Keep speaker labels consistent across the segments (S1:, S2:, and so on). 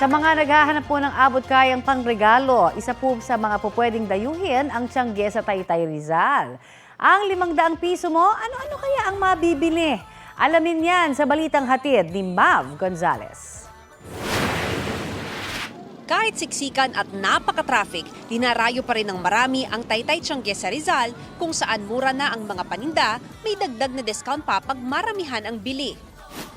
S1: Sa mga naghahanap po ng abot-kayang pangregalo, isa po sa mga pupwedeng dayuhin ang Tiangge sa Taytay Rizal. Ang 500 piso mo, ano-ano kaya ang mabibili? Alamin yan sa balitang hatid ni Mav Gonzalez.
S2: Kahit siksikan at napaka-traffic, dinarayo pa rin ng marami ang Taytay Tiangge sa Rizal kung saan mura na ang mga paninda, may dagdag na discount pa pag maramihan ang bili.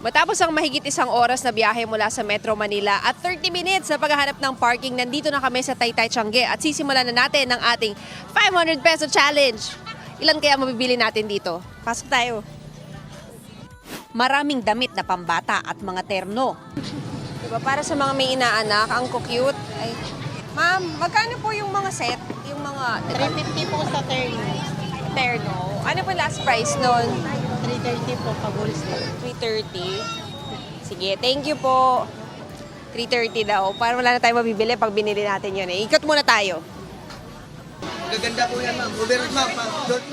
S2: Matapos ang mahigit 1 oras na biyahe mula sa Metro Manila at 30 minutes na paghahanap ng parking, nandito na kami sa Taytay Tiangge at sisimulan na natin ang ating 500 peso challenge. Ilan kaya mabibili natin dito? Pasok tayo. Maraming damit na pambata at mga terno. Diba, para sa mga may inaanak, ang cute. Ay, ma'am, magkano po yung mga set? Yung mga
S3: 350 po sa
S2: terno. Ano po last price nun?
S3: 330 po pag wholesale.
S2: 330. Sige, thank you po. 330 daw. Para wala na tayo mabibili pag binili natin yun eh. Ikot muna tayo.
S4: Gaganda po yan, ma'am. Overall, ma'am.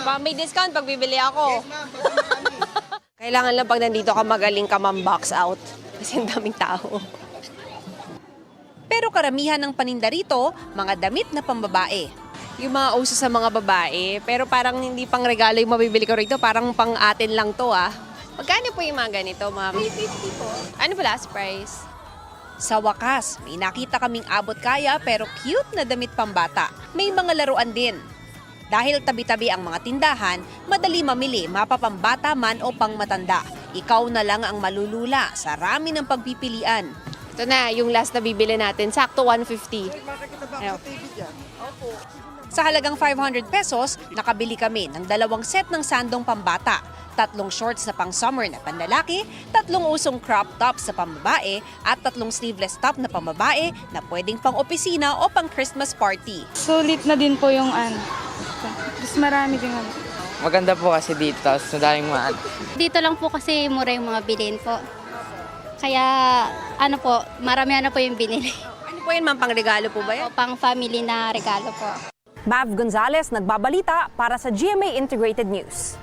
S2: Pa, may discount pag bibili ako.
S4: Yes, ma'am.
S2: Kailangan lang pag nandito ka magaling ka box out. Kasi ang daming tao. Pero karamihan ng paninda rito, mga damit na pambabae. Yung mga uso sa mga babae, pero parang hindi pang regalo yung mabibili ko rito, parang pang atin lang to ah. Magkano po yung mga ganito, ma'am? 350 po. Ano ba last price? Sa wakas, may nakita kaming abot kaya pero cute na damit pambata. May mga laruan din. Dahil tabi-tabi ang mga tindahan, madali mamili mapapambata man o pangmatanda. Ikaw na lang ang malulula sa rami ng pagpipilian. Ito na, yung last na bibili natin, sakto 150. Ayaw. Sa halagang 500 pesos, nakabili kami ng 2 set ng sandong pambata, 3 shorts na pang summer na panlalaki, 3 usong crop tops sa pambabae, at 3 sleeveless top na pambabae na pwedeng pang opisina o pang Christmas party.
S5: Sulit na din po yung Mas marami din ano.
S6: Maganda po kasi dito, tapos madaling mahal.
S7: Dito lang po kasi mura yung mga bilhin po. Kaya marami po yung binili.
S2: Ano po yun, ma'am? Pang regalo po ba yan?
S7: Pang family na regalo po.
S2: Mav Gonzalez, nagbabalita para sa GMA Integrated News.